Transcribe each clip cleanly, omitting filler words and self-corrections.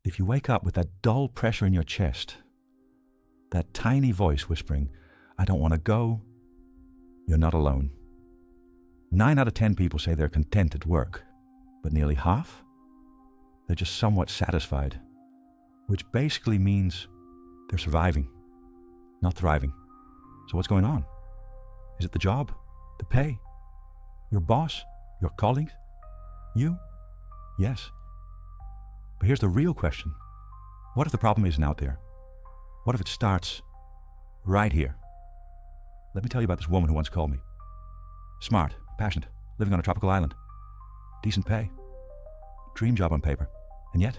If you wake up with that dull pressure in your chest, that tiny voice whispering, I don't want to go, you're not alone. 9 out of 10 people say they're content at work, but nearly half, they're just somewhat satisfied, which basically means they're surviving, not thriving. So what's going on? Is it the job, the pay, your boss, your colleagues, you? Yes. But here's the real question. What if the problem isn't out there? What if it starts right here? Let me tell you about this woman who once called me. Smart, passionate, living on a tropical island. Decent pay. Dream job on paper. And yet,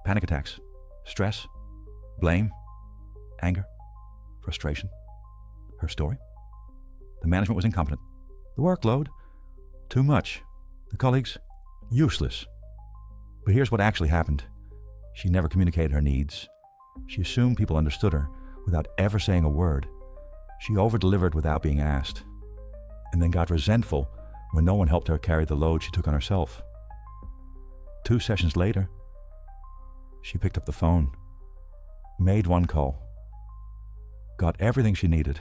panic attacks, stress, blame, anger, frustration. Her story? The management was incompetent. The workload? Too much. The colleagues? Useless. But here's what actually happened. She never communicated her needs. She assumed people understood her without ever saying a word. She over-delivered without being asked, and then got resentful when no one helped her carry the load she took on herself. 2 sessions later, she picked up the phone, made one call, got everything she needed,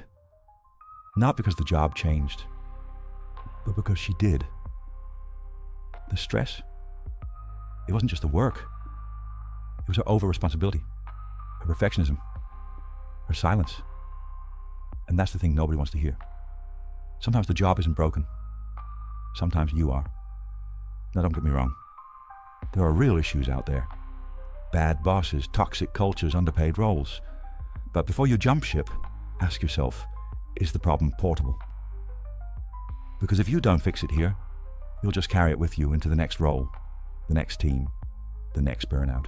not because the job changed, but because she did. The stress, it wasn't just the work. It was her over-responsibility, her perfectionism, her silence. And that's the thing nobody wants to hear. Sometimes the job isn't broken. Sometimes you are. Now, don't get me wrong. There are real issues out there. Bad bosses, toxic cultures, underpaid roles. But before you jump ship, ask yourself, is the problem portable? Because if you don't fix it here, you'll just carry it with you into the next role, the next team, the next burnout.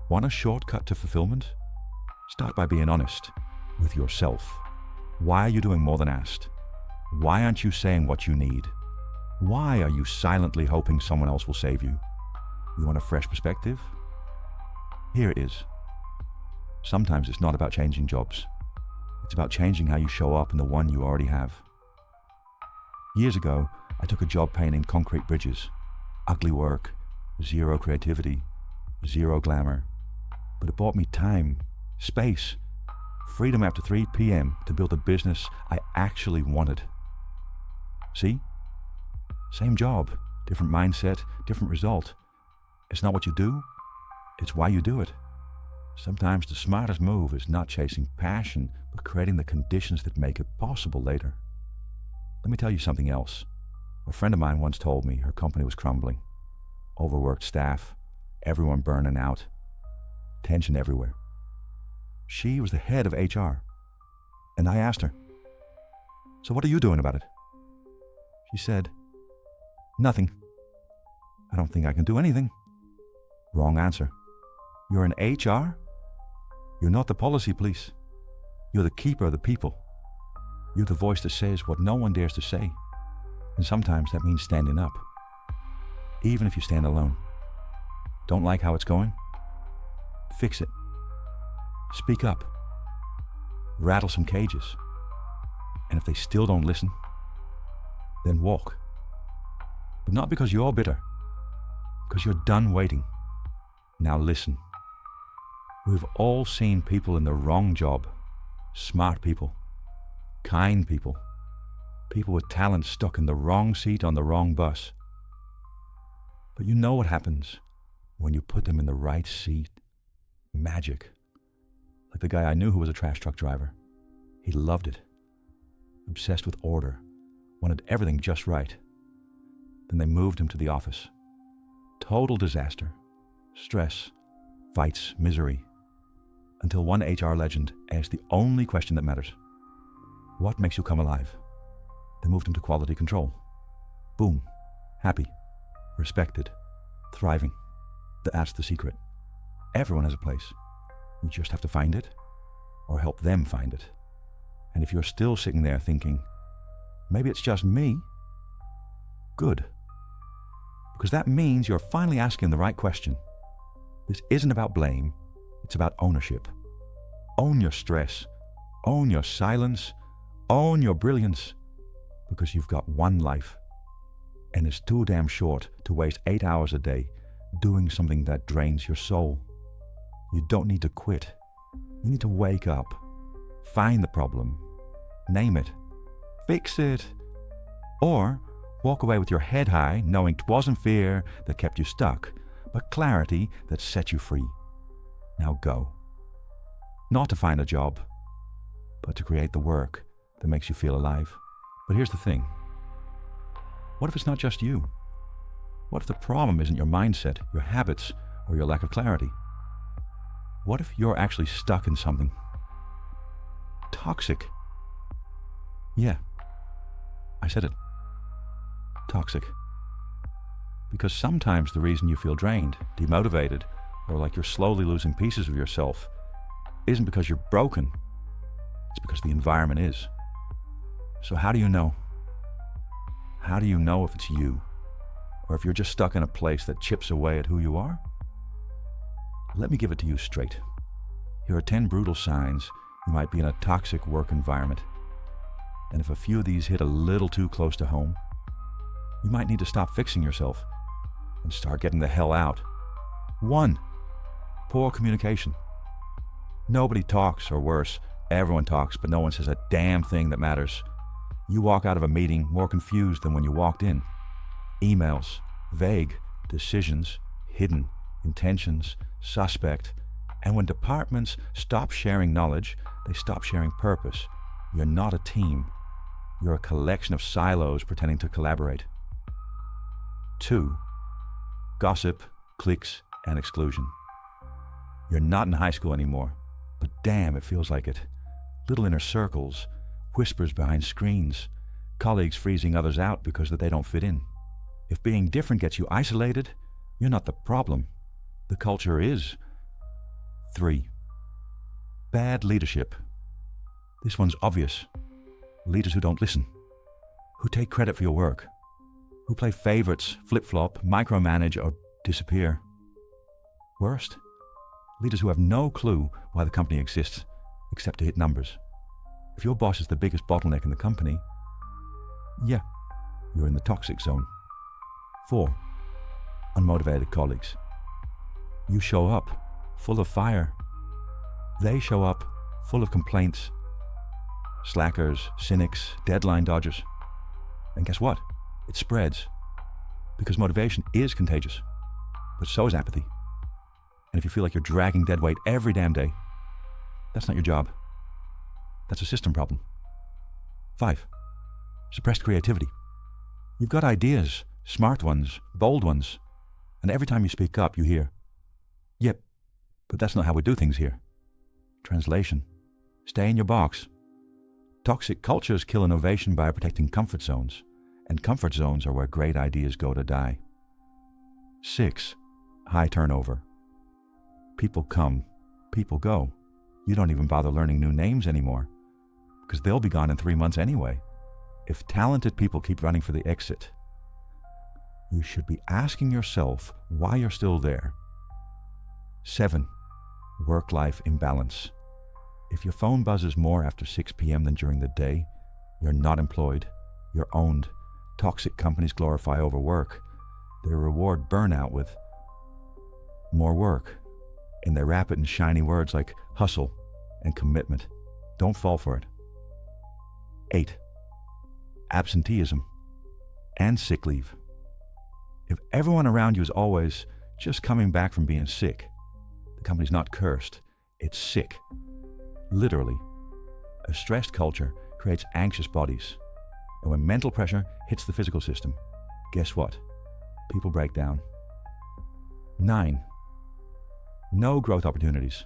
Want a shortcut to fulfillment? Start by being honest with yourself. Why are you doing more than asked? Why aren't you saying what you need? Why are you silently hoping someone else will save you? You want a fresh perspective? Here it is. Sometimes it's not about changing jobs. It's about changing how you show up in the one you already have. Years ago, I took a job painting concrete bridges. Ugly work, zero creativity, zero glamour. But it bought me time, space, freedom after 3 p.m. to build a business I actually wanted. See? Same job, different mindset, different result. It's not what you do, it's why you do it. Sometimes the smartest move is not chasing passion, but creating the conditions that make it possible later. Let me tell you something else. A friend of mine once told me her company was crumbling. Overworked staff, everyone burning out, tension everywhere. She was the head of HR, and I asked her, so what are you doing about it? She said, nothing. I don't think I can do anything. Wrong answer. You're in HR? You're not the policy police. You're the keeper of the people. You're the voice that says what no one dares to say. And sometimes that means standing up. Even if you stand alone. Don't like how it's going? Fix it. Speak up. Rattle some cages. And if they still don't listen, then walk. But not because you're bitter. Because you're done waiting. Now listen. We've all seen people in the wrong job. Smart people. Kind people. People with talent stuck in the wrong seat on the wrong bus. But you know what happens when you put them in the right seat? Magic. Like the guy I knew who was a trash truck driver. He loved it. Obsessed with order. Wanted everything just right. Then they moved him to the office. Total disaster. Stress. Fights. Misery. Until one HR legend asked the only question that matters. What makes you come alive? They moved him to quality control. Boom. Happy. Respected. Thriving. That's the secret. Everyone has a place. You just have to find it, or help them find it. And if you're still sitting there thinking, maybe it's just me, good. Because that means you're finally asking the right question. This isn't about blame, it's about ownership. Own your stress, own your silence, own your brilliance, because you've got one life, and it's too damn short to waste 8 hours a day doing something that drains your soul. You don't need to quit. You need to wake up, find the problem, name it, fix it, or walk away with your head high, knowing 'twasn't fear that kept you stuck, but clarity that set you free. Now go. Not to find a job, but to create the work that makes you feel alive. But here's the thing. What if it's not just you? What if the problem isn't your mindset, your habits, or your lack of clarity? What if you're actually stuck in something toxic? Yeah, I said it. Toxic. Because sometimes the reason you feel drained, demotivated, or like you're slowly losing pieces of yourself isn't because you're broken. It's because the environment is. So how do you know? How do you know if it's you? Or if you're just stuck in a place that chips away at who you are? Let me give it to you straight. Here are 10 brutal signs you might be in a toxic work environment. And if a few of these hit a little too close to home, you might need to stop fixing yourself and start getting the hell out. 1. Poor communication. Nobody talks, or worse, everyone talks, but no one says a damn thing that matters. You walk out of a meeting more confused than when you walked in. Emails, vague, decisions, hidden, intentions, suspect. And when departments stop sharing knowledge, they stop sharing purpose. You're not a team. You're a collection of silos pretending to collaborate. 2. Gossip, cliques, and exclusion. You're not in high school anymore, but damn, it feels like it. Little inner circles, whispers behind screens, colleagues freezing others out because they don't fit in. If being different gets you isolated, you're not the problem. The culture is. 3. Bad leadership. This one's obvious. Leaders who don't listen, who take credit for your work, who play favorites, flip-flop, micromanage, or disappear. Worst, leaders who have no clue why the company exists except to hit numbers. If your boss is the biggest bottleneck in the company, yeah, you're in the toxic zone. 4. Unmotivated colleagues. You show up full of fire. They show up full of complaints. Slackers, cynics, deadline dodgers. And guess what? It spreads. Because motivation is contagious. But so is apathy. And if you feel like you're dragging dead weight every damn day, that's not your job. That's a system problem. 5. Suppressed creativity. You've got ideas, smart ones, bold ones. And every time you speak up, you hear, "Yep, but that's not how we do things here." Translation. Stay in your box. Toxic cultures kill innovation by protecting comfort zones, and comfort zones are where great ideas go to die. 6. High turnover. People come, people go. You don't even bother learning new names anymore, because they'll be gone in 3 months anyway. If talented people keep running for the exit, you should be asking yourself why you're still there. 7. Work-life imbalance. If your phone buzzes more after 6 p.m. than during the day, you're not employed, you're owned. Toxic companies glorify overwork. They reward burnout with more work, and they wrap it in shiny words like hustle and commitment. Don't fall for it. 8. Absenteeism and sick leave. If everyone around you is always just coming back from being sick, the company's not cursed, it's sick. Literally. A stressed culture creates anxious bodies. And when mental pressure hits the physical system, guess what? People break down. 9. No growth opportunities.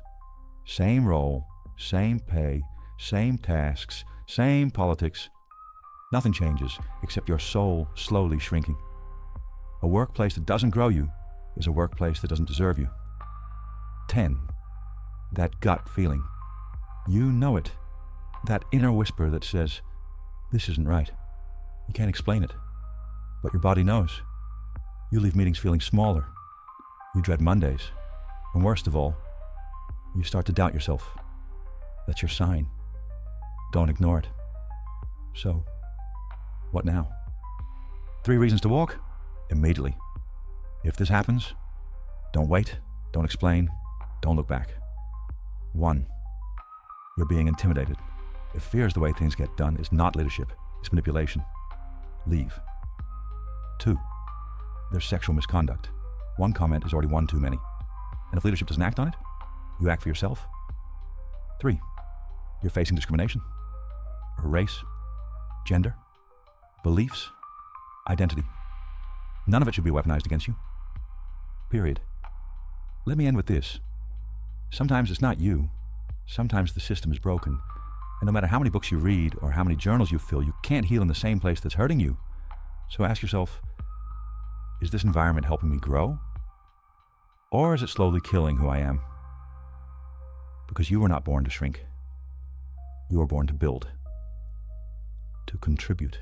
Same role, same pay, same tasks, same politics. Nothing changes except your soul slowly shrinking. A workplace that doesn't grow you is a workplace that doesn't deserve you. 10. That gut feeling. You know it. That inner whisper that says, this isn't right. You can't explain it, but your body knows. You leave meetings feeling smaller. You dread Mondays. And worst of all, you start to doubt yourself. That's your sign. Don't ignore it. So, what now? 3 reasons to walk? Immediately. If this happens, don't wait, don't explain, Don't look back. 1. You're being intimidated. If fear is the way things get done, it's not leadership. It's manipulation. Leave. 2. There's sexual misconduct. One comment is already one too many. And if leadership doesn't act on it, you act for yourself. 3. You're facing discrimination. Or race, gender, beliefs, identity. None of it should be weaponized against you. Period. Let me end with this. Sometimes it's not you. Sometimes the system is broken. And no matter how many books you read or how many journals you fill, you can't heal in the same place that's hurting you. So ask yourself, is this environment helping me grow? Or is it slowly killing who I am? Because you were not born to shrink. You were born to build, to contribute,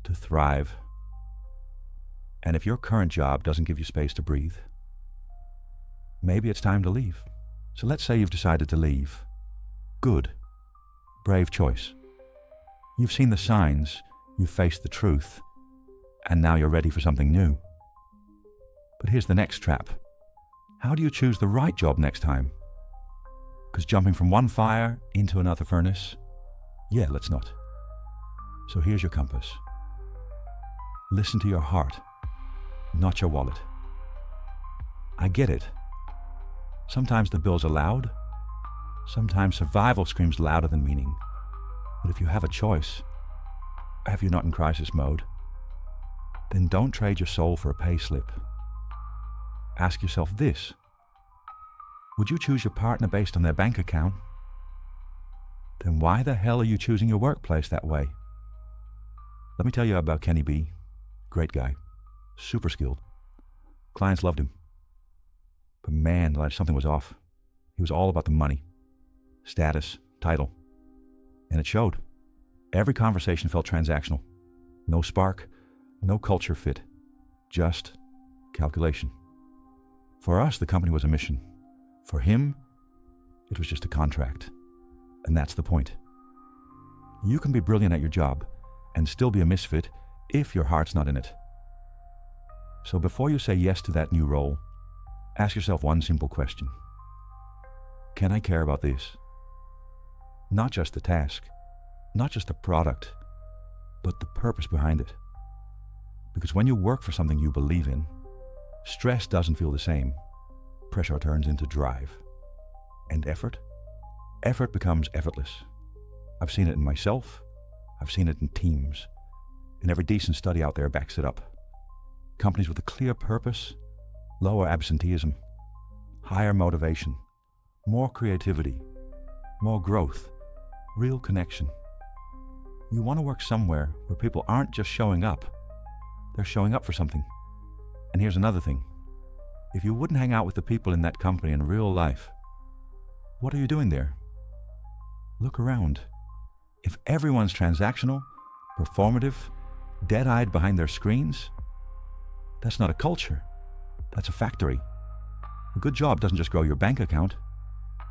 to thrive. And if your current job doesn't give you space to breathe, maybe it's time to leave. So let's say you've decided to leave. Good. Brave choice. You've seen the signs, you've faced the truth, and now you're ready for something new. But here's the next trap. How do you choose the right job next time? Because jumping from one fire into another furnace, let's not. So here's your compass. Listen to your heart, not your wallet. I get it. Sometimes the bills are loud. Sometimes survival screams louder than meaning. But if you have a choice, if you're not in crisis mode, then don't trade your soul for a pay slip. Ask yourself this. Would you choose your partner based on their bank account? Then why the hell are you choosing your workplace that way? Let me tell you about Kenny B. Great guy. Super skilled. Clients loved him. But man, something was off. He was all about the money, status, title. And it showed. Every conversation felt transactional. No spark, no culture fit. Just calculation. For us, the company was a mission. For him, it was just a contract. And that's the point. You can be brilliant at your job and still be a misfit if your heart's not in it. So before you say yes to that new role, ask yourself one simple question. Can I care about this? Not just the task, not just the product, but the purpose behind it. Because when you work for something you believe in, stress doesn't feel the same. Pressure turns into drive. And effort becomes effortless. I've seen it in myself. I've seen it in teams. And every decent study out there backs it up. Companies with a clear purpose, lower absenteeism, higher motivation, more creativity, more growth, real connection. You want to work somewhere where people aren't just showing up. They're showing up for something. And here's another thing. If you wouldn't hang out with the people in that company in real life, what are you doing there? Look around. If everyone's transactional, performative, dead-eyed behind their screens, that's not a culture. That's a factory. A good job doesn't just grow your bank account.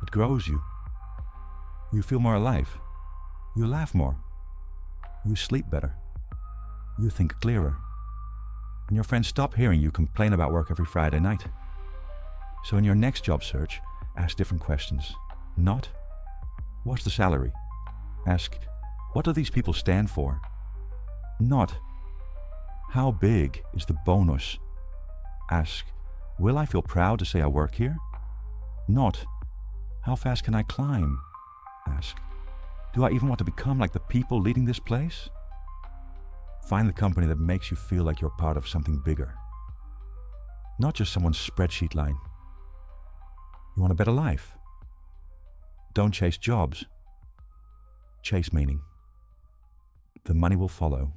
It grows you. You feel more alive. You laugh more. You sleep better. You think clearer. And your friends stop hearing you complain about work every Friday night. So in your next job search, ask different questions. Not, what's the salary? Ask, what do these people stand for? Not, how big is the bonus? Ask, will I feel proud to say I work here? Not, how fast can I climb? Ask, do I even want to become like the people leading this place? Find the company that makes you feel like you're part of something bigger. Not just someone's spreadsheet line. You want a better life? Don't chase jobs. Chase meaning. The money will follow.